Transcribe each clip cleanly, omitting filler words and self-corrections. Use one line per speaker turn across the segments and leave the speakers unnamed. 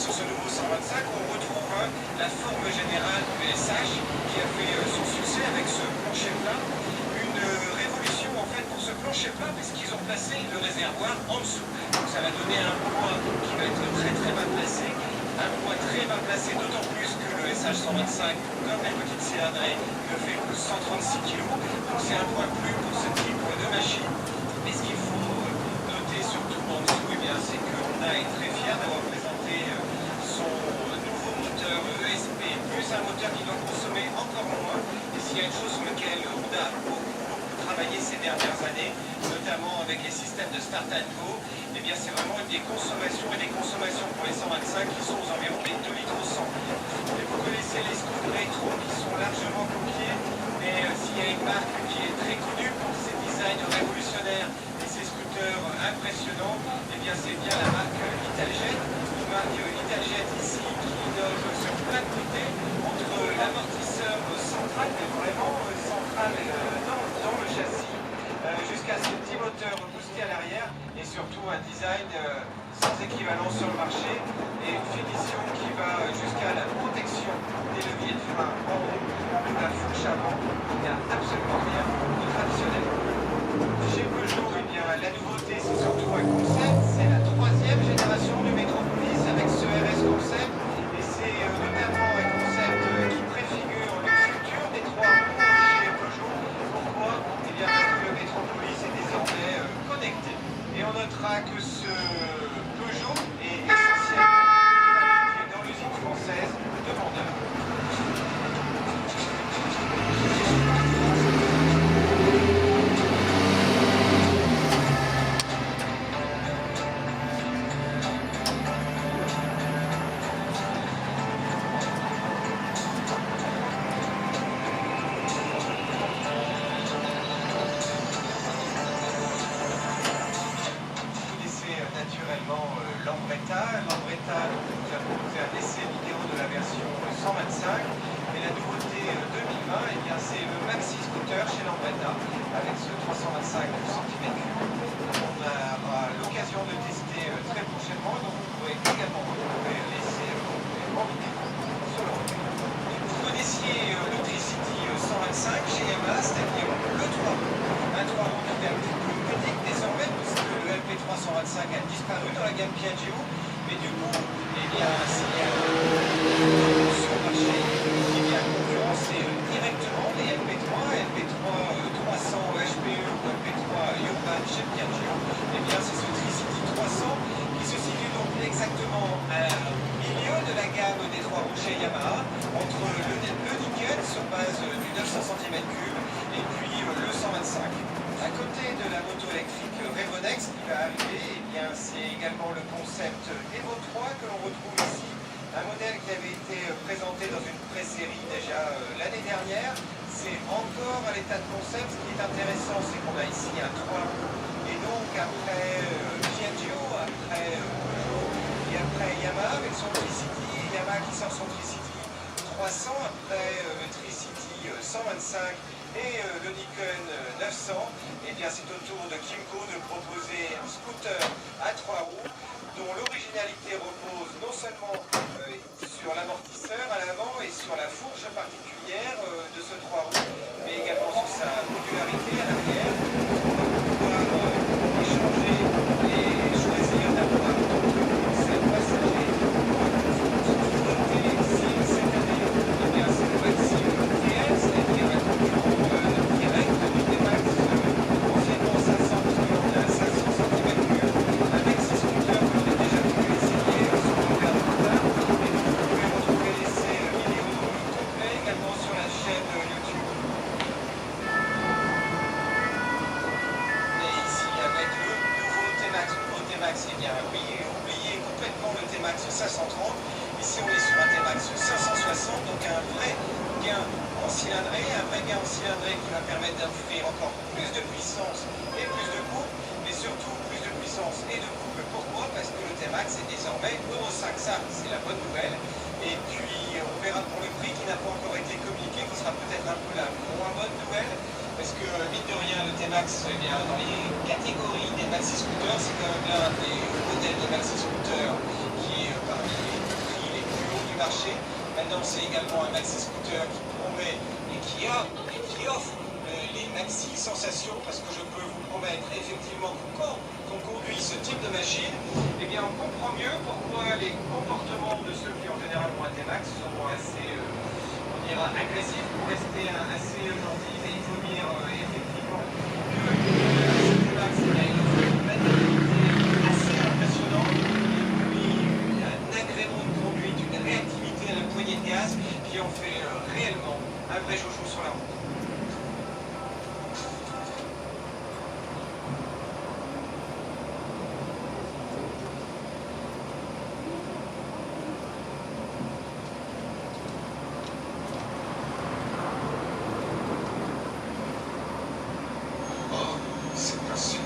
sur ce nouveau 125, on retrouve la forme générale du SH qui a fait son succès avec ce plancher plat. Une révolution en fait pour ce plancher plat puisqu'ils ont placé le réservoir en dessous. Donc ça va donner un poids qui va être très bas placé. Un poids très bas placé, d'autant plus que le SH 125, comme les petites cylindrées, ne fait que 136 kg. Donc c'est un poids plus pour ce type de machine. Mais ce qu'il faut noter surtout en dessous, c'est qu'on a été très fiers d'avoir présenté son nouveau moteur ESP+, un moteur qui doit consommer encore moins. Et s'il y a une chose sur laquelle Honda a beaucoup travaillé ces dernières années, notamment avec les systèmes de Start and Go, eh bien c'est vraiment des consommations pour les 125 qui sont aux environs des 2 litres au 100. Et vous connaissez les scooters rétro qui sont largement copiés, mais s'il y a une marque qui est très connue pour ses designs révolutionnaires et ses scooters impressionnants, eh bien c'est bien la marque Italjet. Une marque Italjet ici qui innove sur plein de côtés, entre l'amortisseur central, mais vraiment central dans le châssis, jusqu'à ce petit moteur boosté à l'arrière et surtout un design sans équivalent sur le marché et une finition qui va jusqu'à la protection des leviers de frein en haut de la fourche avant. Il n'y a absolument rien de traditionnel. Chez Peugeot, eh bien, la nouveauté c'est surtout un concept, c'est la 3e génération du Metropolis avec ce RS concept et c'est notamment un concept qui préfigure le futur des 3 roues chez Peugeot. Pourquoi? Eh bien parce que le Metropolis est désormais connecté. Et on notera que ce Peugeot est essentiellement fabriqué dans l'usine française de Vendeur. Lambretta nous a proposé un essai vidéo de la version 125 et la nouveauté 2020, eh bien, c'est le maxi scooter chez Lambretta avec ce 325 cm3. On aura l'occasion de tester très prochainement, donc vous pourrez également retrouver l'essai en vidéo sur le revue. Vous connaissiez le Tricity 125 chez Yamaha, c'est-à-dire le 3 roues. Un 3 roues qui est un petit peu unique désormais puisque le LP3 125 a disparu dans la gamme Piaggio. Mais du coup, eh bien, s'il y a sur le marché qui vient concurrencer directement les LP3, LP3 300 HPE ou LP3 Urban chez Piaggio, eh bien, c'est ce Tricity 300 qui se situe donc exactement au milieu de la gamme des 3 roues chez Yamaha, entre le Nickel sur base du 900 cm3 et puis le 125. À côté de la moto électrique Revonex qui va arriver, eh bien, c'est également le concept Evo 3 que l'on retrouve ici. Un modèle qui avait été présenté dans une pré-série déjà l'année dernière. C'est encore à l'état de concept. Ce qui est intéressant, c'est qu'on a ici un 3 roues. Et donc après Piaggio, après Peugeot et après Yamaha avec son Tricity, Yamaha qui sort son Tricity 300, après le Tricity 125 et le Nikon 900, eh bien c'est au tour de Kymco de proposer un scooter à 3 roues dont l'originalité repose non seulement sur l'amortisseur à l'avant et sur la fourche particulière de ce 3 roues, mais également sur sa modularité à l'arrière. On va pouvoir échanger et choisir d'avoir donc cette passager cette année, eh bien c'est le Maxi TL, c'est-à-dire un concurrent direct du T-Max, anciennement 500, puisqu'on a 500 cm3, un maxi scooter que l'on a déjà pu essayer sur le Vert de Montard, et donc vous pouvez retrouver l'essai vidéo complet également sur la chaîne YouTube. Et ici avec le nouveau T-Max, eh bien oui, oubliez complètement le T-Max 530, ici on est sur un T-Max 560, donc un vrai gain en cylindrée, qui va permettre d'offrir encore plus de puissance et plus de couple, mais surtout plus de puissance et de couple. Pourquoi? Parce que le T-Max est désormais Euro 5, ça c'est la bonne nouvelle. Et puis on verra pour le prix qui n'a pas encore été communiqué, qui sera peut-être un peu la moins bonne nouvelle, parce que mine de rien le T-Max, eh bien, dans les catégories des maxi scooters, c'est quand même l'un des modèles de maxi scooters qui est parmi les Là-dedans, c'est également un maxi-scooter qui promet et qui offre les maxi-sensations, parce que je peux vous promettre effectivement que quand on conduit ce type de machine, eh bien on comprend mieux pourquoi les comportements de ceux qui en général ont un T-Max sont assez, on dira, agressifs pour rester assez gentils. Et il faut dire effectivement que ce T-Max a une maniabilité assez impressionnante, et puis un agrément de conduite, une réactivité à la poignée de gaz qui en fait réellement un vrai joujou sur la route. C'est possible.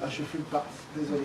Ah, je fume pas, désolé.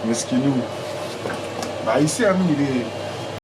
Meskinou. Bah ici, il est